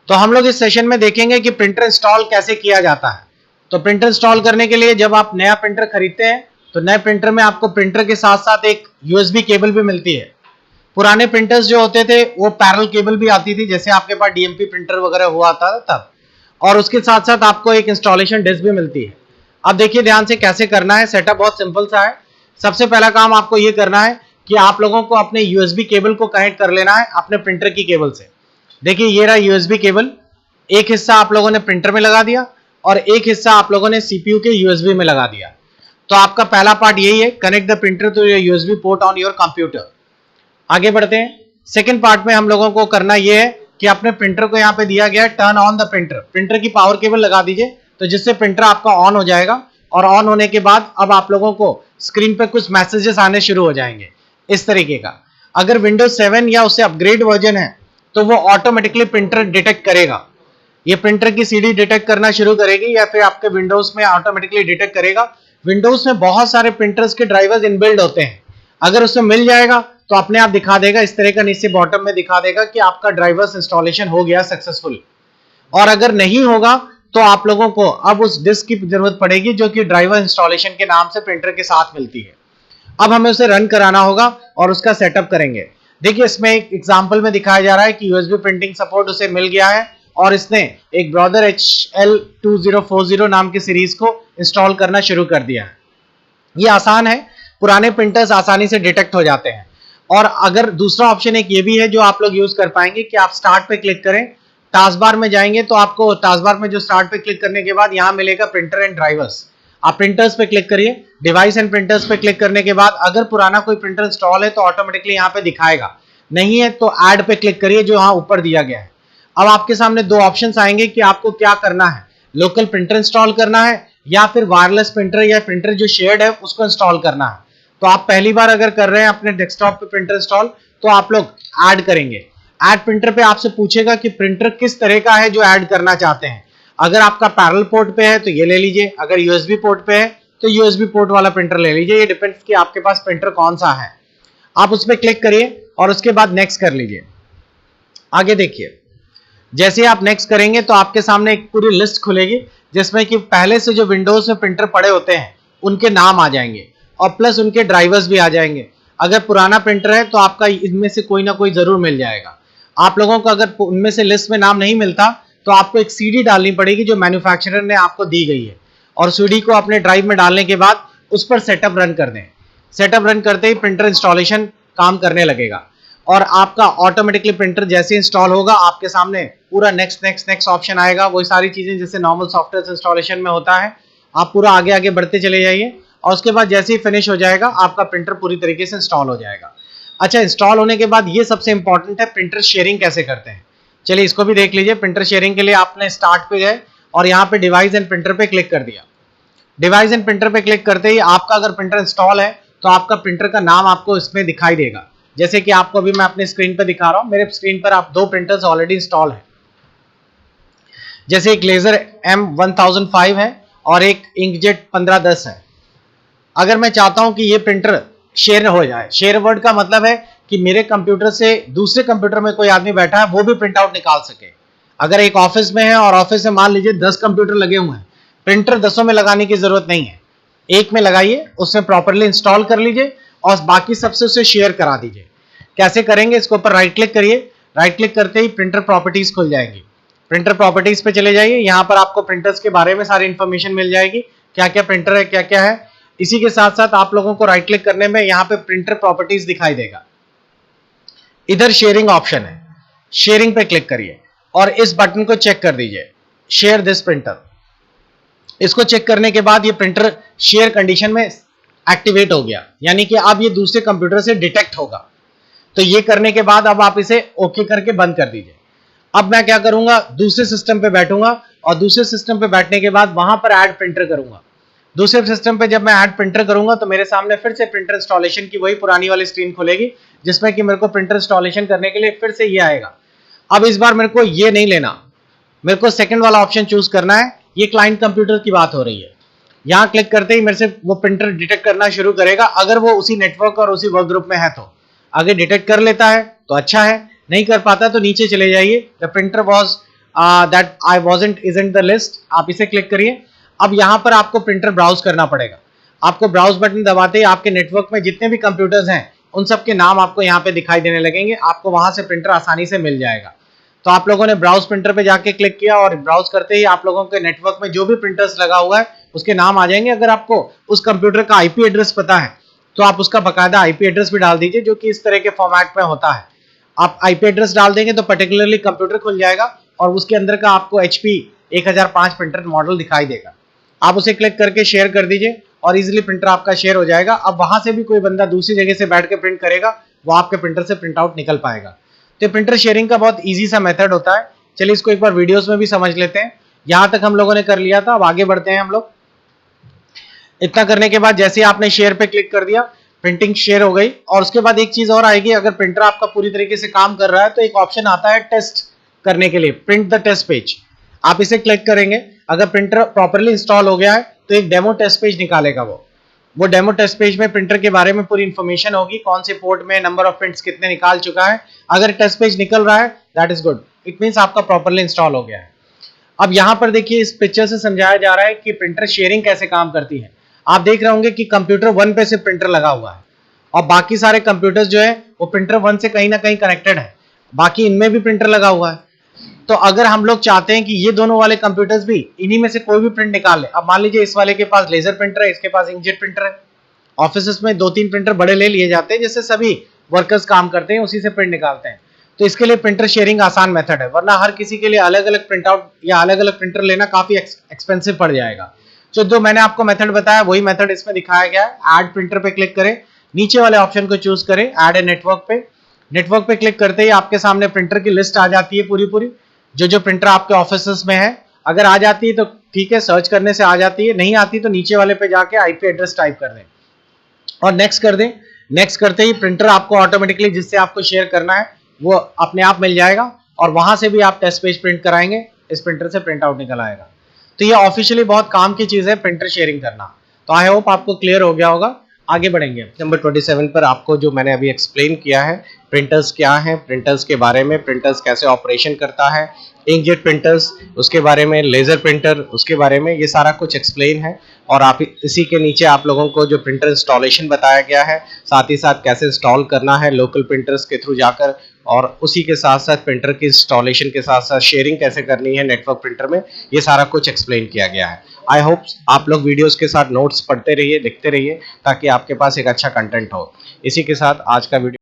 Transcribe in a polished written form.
तो हम लोग इस सेशन में देखेंगे कि प्रिंटर इंस्टॉल कैसे किया जाता है। तो प्रिंटर इंस्टॉल करने के लिए जब आप नया प्रिंटर खरीदते हैं तो नए प्रिंटर में आपको प्रिंटर के साथ साथ एक यूएसबी केबल भी मिलती है। पुराने प्रिंटर्स जो होते थे वो पैरेलल केबल भी आती थी, जैसे आपके पास डीएमपी प्रिंटर वगैरह हुआ था तब, और उसके साथ साथ आपको एक इंस्टॉलेशन डिस्क भी मिलती है। अब देखिए ध्यान से कैसे करना है। सेटअप बहुत सिंपल सा है। सबसे पहला काम आपको ये करना है कि आप लोगों को अपने यूएसबी केबल को कनेक्ट कर लेना है अपने प्रिंटर की केबल से। देखिए ये रहा यूएसबी केबल। एक हिस्सा आप लोगों ने प्रिंटर में लगा दिया और एक हिस्सा आप लोगों ने सीपीयू के यूएसबी में लगा दिया। तो आपका पहला पार्ट यही है, connect the printer to your USB port on your computer. आगे बढ़ते हैं। सेकंड पार्ट में हम लोगों को करना यह है कि अपने प्रिंटर को यहाँ पे दिया गया है turn on the printer. Printer की पावर केबल लगा दीजिए तो जिससे प्रिंटर आपका ऑन हो जाएगा, और ऑन होने के बाद अब आप लोगों को स्क्रीन पे कुछ मैसेजेस आने शुरू हो जाएंगे इस तरीके का। अगर विंडोज 7 या उससे अपग्रेड वर्जन है तो वो ऑटोमेटिकली प्रिंटर डिटेक्ट करेगा। ये प्रिंटर की सीडी डिटेक्ट करना शुरू करेगी या फिर आपके विंडोज में ऑटोमेटिकली डिटेक्ट करेगा। विंडोज में बहुत सारे प्रिंटर्स के ड्राइवर्स इनबिल्ड होते हैं, अगर उसमें मिल जाएगा तो अपने आप दिखा देगा, इस तरह का नीचे बॉटम में दिखा देगा कि आपका ड्राइवर्स इंस्टॉलेशन हो गया सक्सेसफुल। और अगर नहीं होगा तो आप लोगों को अब उस डिस्क की जरूरत पड़ेगी जो कि ड्राइवर इंस्टॉलेशन के नाम से प्रिंटर के साथ मिलती है। अब हमें उसे रन कराना होगा और उसका सेटअप करेंगे। देखिए इसमें एक एग्जांपल में दिखाया जा रहा है कि यूएसबी प्रिंटिंग सपोर्ट उसे मिल गया है और इसने एक ब्रॉदर HL2040 नाम की सीरीज को इंस्टॉल करना शुरू कर दिया है। ये आसान है, पुराने प्रिंटर्स आसानी से डिटेक्ट हो जाते हैं। और अगर दूसरा ऑप्शन एक ये भी है जो आप लोग यूज कर पाएंगे कि आप स्टार्ट पे क्लिक करें, टास्क बार में जाएंगे तो आपको टास्क बार में जो स्टार्ट पे क्लिक करने के बाद यहाँ मिलेगा प्रिंटर एंड ड्राइवर्स। आप प्रिंटर्स पे क्लिक करिए, डिवाइस एंड प्रिंटर्स पे क्लिक करने के बाद अगर पुराना कोई प्रिंटर इंस्टॉल है तो ऑटोमेटिकली यहाँ पे दिखाएगा, नहीं है तो ऐड पे क्लिक करिए जो यहाँ ऊपर दिया गया है। अब आपके सामने दो ऑप्शन आएंगे कि आपको क्या करना है, लोकल प्रिंटर इंस्टॉल करना है या फिर वायरलेस प्रिंटर या प्रिंटर जो शेयर्ड है उसको इंस्टॉल करना है। तो आप पहली बार अगर कर रहे हैं अपने डेस्कटॉप पे प्रिंटर इंस्टॉल तो आप लोग ऐड करेंगे। ऐड प्रिंटर पे आपसे पूछेगा कि प्रिंटर किस तरह का है जो ऐड करना चाहते हैं। अगर आपका पैरेलल पोर्ट पे है तो ये ले लीजिए, अगर यूएसबी पोर्ट पे है तो यूएसबी पोर्ट वाला प्रिंटर ले लीजिए। ये डिपेंड्स कि आपके पास प्रिंटर कौन सा है। आप उस पर क्लिक करिए और उसके बाद नेक्स्ट कर लीजिए। आगे देखिए, जैसे आप नेक्स्ट करेंगे तो आपके सामने एक पूरी लिस्ट खुलेगी जिसमें कि पहले से जो विंडोज में प्रिंटर पड़े होते हैं उनके नाम आ जाएंगे और प्लस उनके ड्राइवर्स भी आ जाएंगे। अगर पुराना प्रिंटर है तो आपका इनमें से कोई ना कोई जरूर मिल जाएगा। आप लोगों को अगर उनमें से लिस्ट में नाम नहीं मिलता तो आपको एक सीडी डालनी पड़ेगी जो मैन्युफैक्चरर ने आपको दी गई है, और सीडी को अपने ड्राइव में डालने के बाद उस पर सेटअप रन कर दें। सेटअप रन करते ही प्रिंटर इंस्टॉलेशन काम करने लगेगा और आपका ऑटोमेटिकली प्रिंटर जैसे इंस्टॉल होगा आपके सामने पूरा नेक्स्ट ऑप्शन आएगा। वही सारी चीजें जैसे नॉर्मल सॉफ्टवेयर इंस्टॉलेशन में होता है, आप पूरा आगे आगे बढ़ते चले जाइए और उसके बाद जैसे ही फिनिश हो जाएगा आपका प्रिंटर पूरी तरीके से इंस्टॉल हो जाएगा। अच्छा, इंस्टॉल होने के बाद ये सबसे इंपॉर्टेंट है, प्रिंटर शेयरिंग कैसे करते हैं। चलिए इसको भी देख लीजिए। प्रिंटर शेयरिंग के लिए आपने स्टार्ट पे गए और यहाँ पे डिवाइस एंड प्रिंटर पे क्लिक कर दिया। डिवाइस एंड प्रिंटर पे क्लिक करते ही आपका अगर प्रिंटर इंस्टॉल है तो आपका प्रिंटर का नाम आपको इसमें दिखाई देगा। जैसे कि आपको अभी मैं अपने स्क्रीन पर दिखा रहा हूँ, मेरे स्क्रीन पर आप दो प्रिंटर्स ऑलरेडी इंस्टॉल है। जैसे एक लेजर M1005 है और एक इंकजेट 1510 है। अगर मैं चाहता हूं कि ये प्रिंटर शेयर हो जाए, शेयर वर्ड का मतलब है कि मेरे कंप्यूटर से दूसरे कंप्यूटर में कोई आदमी बैठा है वो भी प्रिंट आउट निकाल सके। अगर एक ऑफिस में है और ऑफिस में मान लीजिए 10 कंप्यूटर लगे हुए हैं, प्रिंटर 10 में लगाने की जरूरत नहीं है, एक में लगाइए, उसमें प्रॉपरली इंस्टॉल कर लीजिए और बाकी सबसे उसे शेयर करा दीजिए। कैसे करेंगे, इसके ऊपर राइट क्लिक करिए। राइट क्लिक करते ही प्रिंटर प्रॉपर्टीज खुल जाएंगी। प्रिंटर प्रॉपर्टीज पे चले जाइए, यहाँ पर आपको प्रिंटर्स के बारे में सारी इंफॉर्मेशन मिल जाएगी, क्या क्या प्रिंटर है, क्या क्या है। इसी के साथ साथ आप लोगों को राइट क्लिक करने में यहाँ पे प्रिंटर प्रॉपर्टीज दिखाई देगा। इधर शेयरिंग ऑप्शन है, शेयरिंग पे क्लिक करिए और इस बटन को चेक कर दीजिए, शेयर दिस प्रिंटर। इसको चेक करने के बाद ये प्रिंटर शेयर कंडीशन में एक्टिवेट हो गया, यानी कि अब ये दूसरे कंप्यूटर से डिटेक्ट होगा। तो ये करने के बाद अब आप इसे ओके करके बंद कर दीजिए। अब मैं क्या करूंगा, दूसरे सिस्टम पे बैठूंगा और दूसरे सिस्टम पे बैठने के बाद वहां पर ऐड प्रिंटर करूंगा। दूसरे सिस्टम पे जब मैं ऐड प्रिंटर करूंगा तो मेरे सामने फिर से प्रिंटर इंस्टॉलेशन की वही पुरानी वाली स्क्रीन खुलेगी जिसमें कि मेरे को प्रिंटर इंस्टॉलेशन करने के लिए फिर से ये आएगा। अब इस बार मेरे को ये नहीं लेना, मेरे को सेकंड वाला ऑप्शन चूज करना है। ये क्लाइंट कंप्यूटर की बात हो रही है। यहाँ क्लिक करते ही मेरे से वो प्रिंटर डिटेक्ट करना शुरू करेगा, अगर वो उसी नेटवर्क और उसी वर्क ग्रुप में है तो। अगर डिटेक्ट कर लेता है तो अच्छा है, नहीं कर पाता तो नीचे चले जाइए। The printer was that I wasn't isn't the list, आप इसे क्लिक करिए। अब यहाँ पर आपको प्रिंटर ब्राउज करना पड़ेगा। आपको ब्राउज बटन दबाते ही आपके नेटवर्क में जितने भी कंप्यूटर्स हैं उन सब के नाम आपको यहाँ पे दिखाई देने लगेंगे, आपको वहां से प्रिंटर आसानी से मिल जाएगा। तो आप लोगों ने ब्राउज प्रिंटर पे जाके क्लिक किया और ब्राउज करते ही आप लोगों के नेटवर्क में जो भी प्रिंटर्स लगा हुआ है उसके नाम आ जाएंगे। अगर आपको उस कंप्यूटर का आईपी एड्रेस पता है तो आप उसका बकायदा आईपी एड्रेस भी डाल दीजिए, जो कि इस तरह के फॉर्मेट में होता है। आप आईपी एड्रेस डाल देंगे तो पर्टिकुलरली कंप्यूटर खुल जाएगा और उसके अंदर का आपको HP 1005 प्रिंटर मॉडल दिखाई देगा। आप उसे क्लिक करके शेयर कर दीजिए और इजीली प्रिंटर आपका शेयर हो जाएगा। अब वहां से भी कोई बंदा दूसरी जगह से बैठ के प्रिंट करेगा, वो आपके प्रिंटर से प्रिंट आउट निकल पाएगा। तो प्रिंटर शेयरिंग का बहुत इजी सा मेथड होता है। चलिए इसको एक बार वीडियोस में भी समझ लेते हैं। यहां तक हम लोगों ने कर लिया था, अब आगे बढ़ते हैं हम लोग। इतना करने के बाद जैसे आपने शेयर पे क्लिक कर दिया, प्रिंटिंग शेयर हो गई। और उसके बाद एक चीज और आएगी, अगर प्रिंटर आपका पूरी तरीके से काम कर रहा है तो एक ऑप्शन आता है टेस्ट करने के लिए, प्रिंट द टेस्ट पेज। आप इसे क्लिक करेंगे, अगर प्रिंटर प्रॉपरली इंस्टॉल हो गया है तो एक डेमो टेस्ट पेज निकालेगा। वो डेमो टेस्ट पेज में प्रिंटर के बारे में पूरी इंफॉर्मेशन होगी, कौन से पोर्ट में नंबर ऑफ प्रिंट्स कितने निकाल चुका है। अगर टेस्ट पेज निकल रहा है that is good, it means आपका प्रॉपरली इंस्टॉल हो गया है। अब यहां पर देखिए इस पिक्चर से समझाया जा रहा है कि प्रिंटर शेयरिंग कैसे काम करती है। आप देख रहे होंगे कि कंप्यूटर 1 पे से प्रिंटर लगा हुआ है और बाकी सारे कंप्यूटर्स जो है वो प्रिंटर 1 से कहीं ना कहीं कनेक्टेड है, बाकी इनमें भी प्रिंटर लगा हुआ है। तो अगर हम लोग चाहते हैं कि ये दोनों वाले कंप्यूटर्स भी इन्हीं में से कोई भी प्रिंट निकाल ले, अब मान लीजिए इस वाले के पास लेजर प्रिंटर है, इसके पास इंकजेट प्रिंटर है। ऑफिस में 2-3 प्रिंटर बड़े ले लिए जाते हैं जिससे सभी वर्कर्स काम करते हैं, उसी से प्रिंट निकालते हैं। तो इसके लिए प्रिंटर शेयरिंग आसान मेथड है, वरना हर किसी के लिए अलग अलग प्रिंट आउट या अलग अलग प्रिंटर लेना काफी एक्सपेंसिव पड़ जाएगा। तो जो मैंने आपको मेथड बताया वही मेथड इसमें दिखाया गया है। ऐड प्रिंटर पे क्लिक करें, नीचे वाले ऑप्शन को चूज करें, ऐड ए नेटवर्क पे। नेटवर्क पे क्लिक करते ही आपके सामने प्रिंटर की लिस्ट आ जाती है पूरी, जो प्रिंटर आपके ऑफिस में है। अगर आ जाती है तो ठीक है, सर्च करने से आ जाती है, नहीं आती तो नीचे वाले पे जाके आईपी एड्रेस टाइप कर दें और नेक्स्ट कर दें। नेक्स्ट करते ही प्रिंटर आपको ऑटोमेटिकली जिससे आपको शेयर करना है वो अपने आप मिल जाएगा और वहां से भी आप टेस्ट पेज प्रिंट कराएंगे, इस प्रिंटर से प्रिंट आउट निकल आएगा। तो ये ऑफिशियली बहुत काम की चीज है प्रिंटर शेयरिंग करना। तो आई होप आपको क्लियर हो गया होगा। आगे बढ़ेंगे नंबर 27 पर। आपको जो मैंने अभी एक्सप्लेन किया है प्रिंटर्स क्या हैं, प्रिंटर्स के बारे में, प्रिंटर्स कैसे ऑपरेशन करता है, इंकजेट प्रिंटर्स उसके बारे में, लेजर प्रिंटर उसके बारे में, ये सारा कुछ एक्सप्लेन है। और आप इसी के नीचे आप लोगों को जो प्रिंटर इंस्टॉलेशन बताया गया है, साथ ही साथ कैसे इंस्टॉल करना है लोकल प्रिंटर्स के थ्रू जाकर, और उसी के साथ साथ प्रिंटर की इंस्टॉलेशन के साथ साथ शेयरिंग कैसे करनी है नेटवर्क प्रिंटर में, ये सारा कुछ एक्सप्लेन किया गया है। आई होप आप लोग वीडियोस के साथ नोट्स पढ़ते रहिए, लिखते रहिए, ताकि आपके पास एक अच्छा कंटेंट हो। इसी के साथ आज का वीडियो